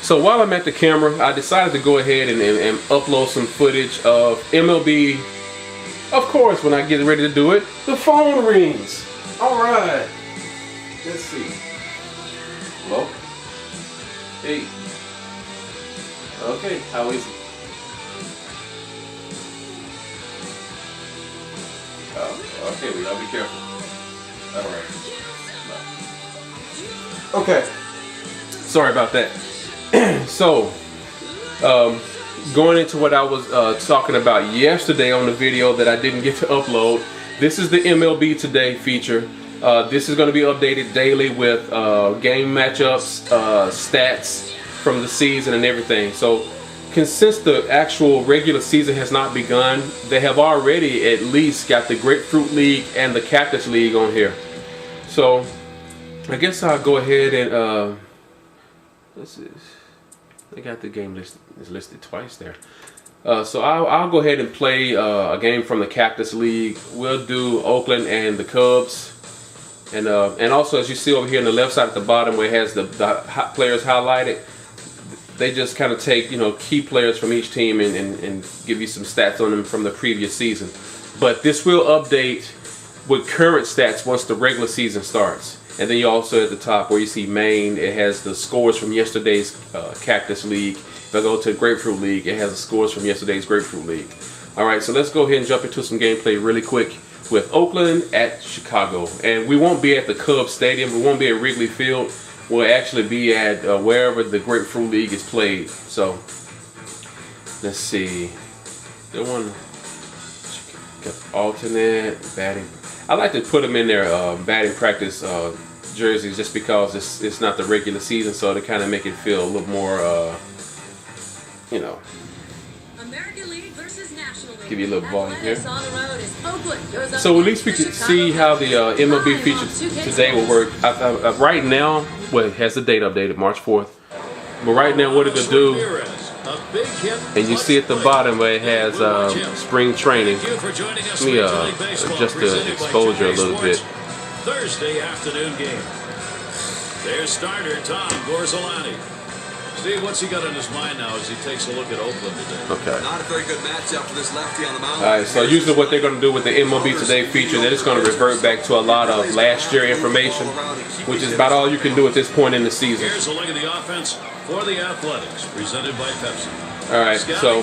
So while I'm at the camera, I decided to go ahead and upload some footage of MLB. Of course, when I get ready to do it, the phone rings. All right. Let's see. Hello? Hey. Okay, how is it? Oh, okay, we gotta be careful. All right. Okay. Sorry about that. So, going into what I was talking about yesterday on the video that I didn't get to upload, this is the MLB Today feature. This is going to be updated daily with game matchups, stats from the season and everything. So, since the actual regular season has not begun, they have already at least got the Grapefruit League and the Cactus League on here. So, I guess I'll go ahead and this is. They got the game listed twice there. So I'll go ahead and play a game from the Cactus League. We'll do Oakland and the Cubs. And also, as you see over here on the left side at the bottom where it has the players highlighted, they just kind of take, you know, key players from each team and give you some stats on them from the previous season. But this will update with current stats once the regular season starts. And then you also at the top where you see main, it has the scores from yesterday's Cactus League. If I go to Grapefruit League, it has the scores from yesterday's Grapefruit League. Alright, so let's go ahead and jump into some gameplay really quick with Oakland at Chicago. And we won't be at the Cubs Stadium, we won't be at Wrigley Field. We'll actually be at wherever the Grapefruit League is played. So, let's see. They want alternate batting. I like to put them in their batting practice jerseys just because it's not the regular season, so to kind of make it feel a little more, you know, American League versus National League. Give you a little volume here. So So at least we can see how the MLB feature today will work. Right now, well, it has the date updated, March 4th. But right now, what it'll do, and you see at the bottom where it has spring training. Let me adjust the exposure a little bit. Thursday afternoon game. Their starter, Tom Gorzelani. Steve, what's he got on his mind now as he takes a look at Oakland today? Okay. Not a very good matchup for this lefty on the mound. Alright, so usually what they're going to do with the MLB Today feature, they're just going to revert back to a lot of last year information, which is about all you can do at this point in the season. Here's a look at the offense for the Athletics, presented by Pepsi. Alright, so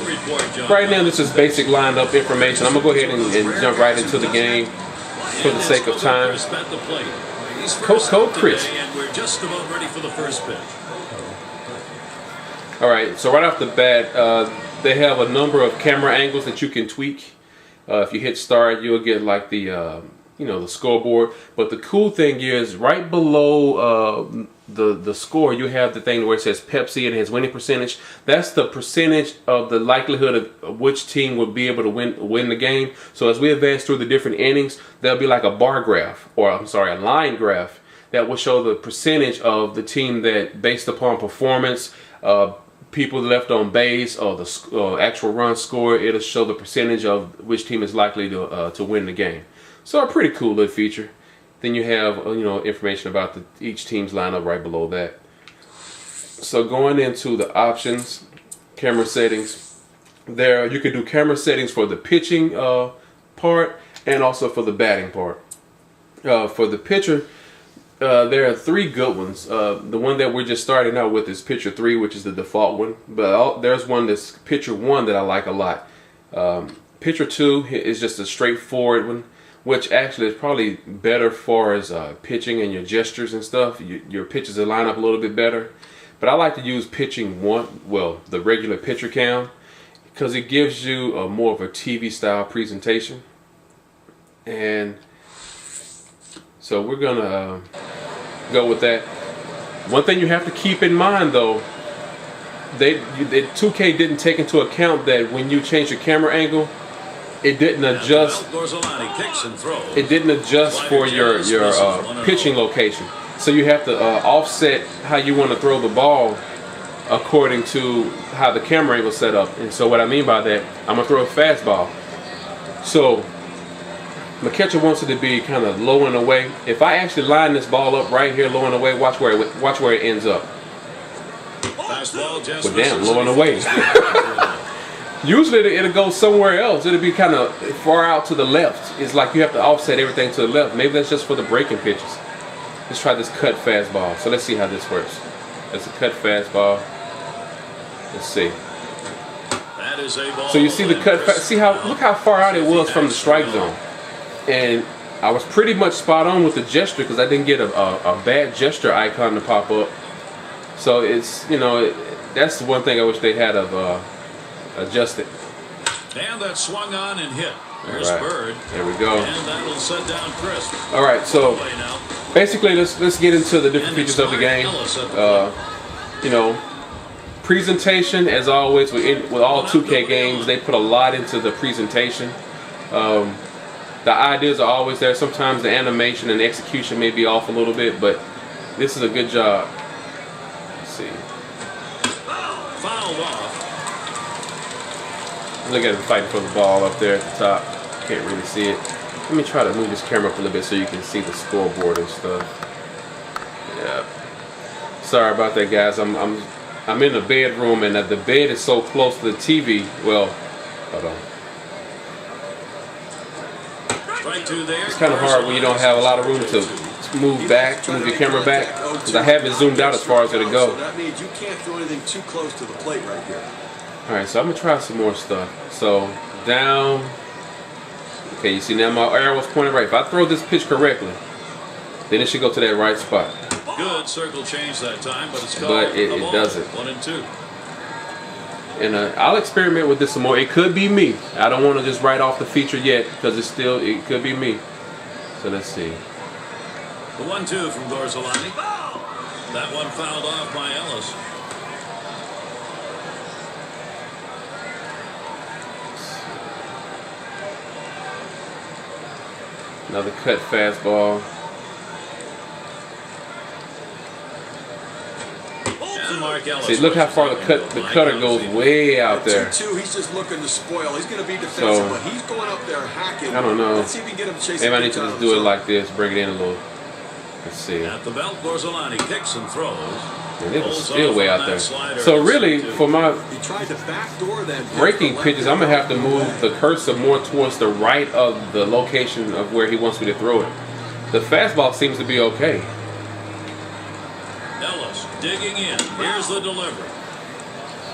right now this is basic lineup information. I'm going to go ahead and jump right into the game for the sake of time. Cold Chris. And we're just about ready for the first pitch. Alright, so right off the bat, they have a number of camera angles that you can tweak. If you hit start, you'll get like the you know, the scoreboard. But the cool thing is, right below the score, you have the thing where it says Pepsi and it has winning percentage. That's the percentage of the likelihood of which team would be able to win the game. So as we advance through the different innings, there'll be like a bar graph, or I'm sorry, a line graph that will show the percentage of the team that, based upon performance, people left on base, or the actual run score, it'll show the percentage of which team is likely to win the game. So a pretty cool little feature. Then you have you know, information about each team's lineup right below that. So going into the options, camera settings, there you can do camera settings for the pitching part and also for the batting part. For the pitcher, there are three good ones. The one that we're just starting out with is Pitcher 3, which is the default one. But there's one that's Pitcher 1 that I like a lot. Pitcher 2 is just a straightforward one, which actually is probably better for as pitching and your gestures and stuff. Your pitches will line up a little bit better. But I like to use pitching 1, well, the regular pitcher cam, because it gives you more of a TV style presentation. And so we're gonna go with that. One thing you have to keep in mind though, 2K didn't take into account that when you change your camera angle, it didn't adjust. It didn't adjust for your pitching location. So you have to offset how you want to throw the ball according to how the camera angle is set up. And so what I mean by that, I'm gonna throw a fastball. So my catcher wants it to be kind of low and away. If I actually line this ball up right here, low and away, watch where it ends up. Fastball just But damn, misses. low and away. Usually it'll go somewhere else. It'll be kind of far out to the left. It's like you have to offset everything to the left. Maybe that's just for the breaking pitches. Let's try this cut fastball. So let's see how this works. That's a cut fastball. Let's see. That is a ball. So you see the cut. See how? Look how far out it was from the strike zone. And I was pretty much spot on with the gesture because I didn't get a bad gesture icon to pop up. So it's, you know, that's the one thing I wish they had of adjusted. And that swung on and hit. There's All right. Bird. There we go. And that'll set down Crisp. All right, so Play now. basically let's get into the different features of the game. You know, presentation, as always with all 2K games, they put a lot into the presentation. The ideas are always there. Sometimes the animation and execution may be off a little bit, but this is a good job. Let's see. Fouled off. Look at him fighting for the ball up there at the top. Can't really see it. Let me try to move this camera up a little bit so you can see the scoreboard and stuff. Yeah. Sorry about that, guys. I'm in the bedroom and the bed is so close to the TV. Well, hold on. Strike two there. It's kind of hard when you don't have a lot of room to move back, move your camera back, because I have it zoomed out as far as it'll go. So that means you can't throw anything too close to the plate right here. All right, so I'm gonna try some more stuff. So down. Okay, you see now my arrow's pointing right. If I throw this pitch correctly, then it should go to that right spot. Good circle change that time, but it's called But it a ball. doesn't. 1-2. And I'll experiment with this some more. It could be me. I don't want to just write off the feature yet because it could be me. So let's see. The 1-2 from Gorzolani. That one fouled off by Ellis. Another cut fastball. And Mark Ellis. See, look how far the cutter goes way out there. 2-2, he's just looking to spoil. He's going to be defensive, but he's going up there hacking. I don't know. Let's see if we can get him chasing. Maybe I need to just do it like this, bring it in a little. Let's see. At the belt, Gorzolani kicks and throws. And it was still way out there. So really, for my He tried to backdoor that breaking pitches, I'm going to have to move the cursor more towards the right of the location of where he wants me to throw it. The fastball seems to be okay. Ellis digging in. Here's the delivery.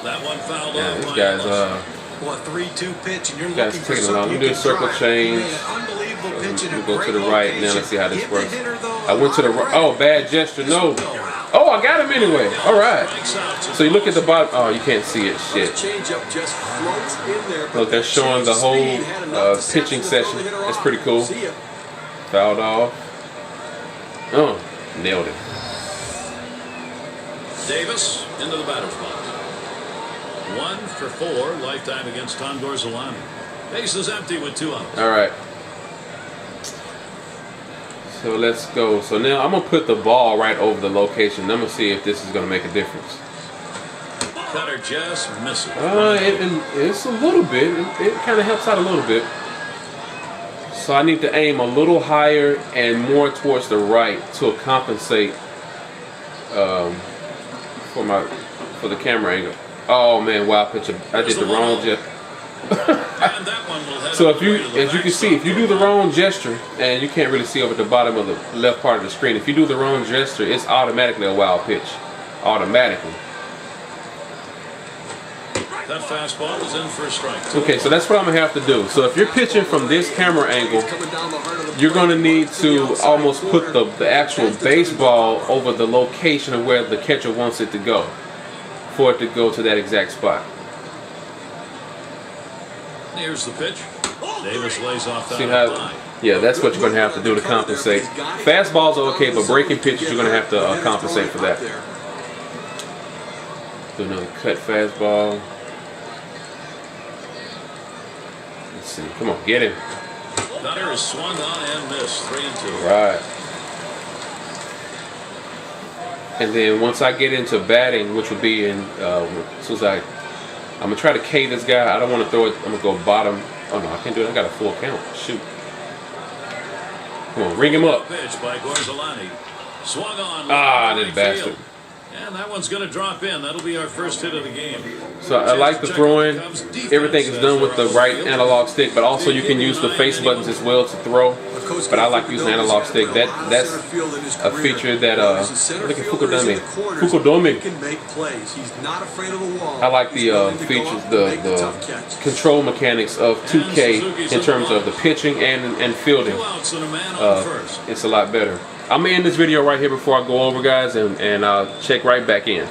That one fouled Yeah, off this by guy's Ellis. Well, a 3-2 pitch, and you're Guys, looking for taking a long. something Let me do a you can circle try. change. He made an unbelievable pitch in a We'll go to great the right now. location. Let's see how this Hit the works. hitter, though, I went to the right. Oh, bad gesture. No. Oh, I got him anyway. All right. So you look at the bottom. Oh, you can't see it. Shit. Changeup just floats in there. Look, they're showing the whole pitching session. That's pretty cool. Fouled off. Oh, nailed it. Davis into the batter's box. 1 for 4 lifetime against Tom Gorzolani. Base is empty with 2 outs. All right. So let's go. So now I'm gonna put the ball right over the location. I'm gonna see if this is gonna make a difference. Cutter just misses. It's a little bit. It kind of helps out a little bit. So I need to aim a little higher and more towards the right to compensate for the camera angle. Oh man, wow pitch! I did the wrong gesture. So if you, as you can see, if you do the wrong gesture, and you can't really see over the bottom of the left part of the screen, if you do the wrong gesture, it's automatically a wild pitch. Automatically. That fastball is in for a strike. Okay, so that's what I'm gonna have to do. So if you're pitching from this camera angle, you're gonna need to almost put the actual baseball over the location of where the catcher wants it to go, for it to go to that exact spot. Here's the pitch. Davis lays off that. See how? Yeah, that's what you're gonna have to do to compensate. Fastballs are okay, but breaking pitches you're gonna have to compensate for that. Do another cut fastball. Let's see. Come on, get him. Cutter is swung on and missed. 3-2. Right. And then once I get into batting, which will be in, as soon as I'm gonna try to K this guy. I don't want to throw it. I'm gonna go bottom. Oh no, I can't do it. I got a full count. Shoot. Come on, ring him up. Pitch by Gorzolani. Swung on. Ah, that bastard. And that one's going to drop in. That'll be our first hit of the game. So I like the throwing. Everything is done with the right analog stick, but also you can use the face buttons as well to throw. But I like using analog stick. That's a feature that look at Fukudomi. I like the features, the control mechanics of 2K in terms of the pitching and fielding. It's a lot better. I'm gonna end this video right here before I go over, guys, and I'll check right back in.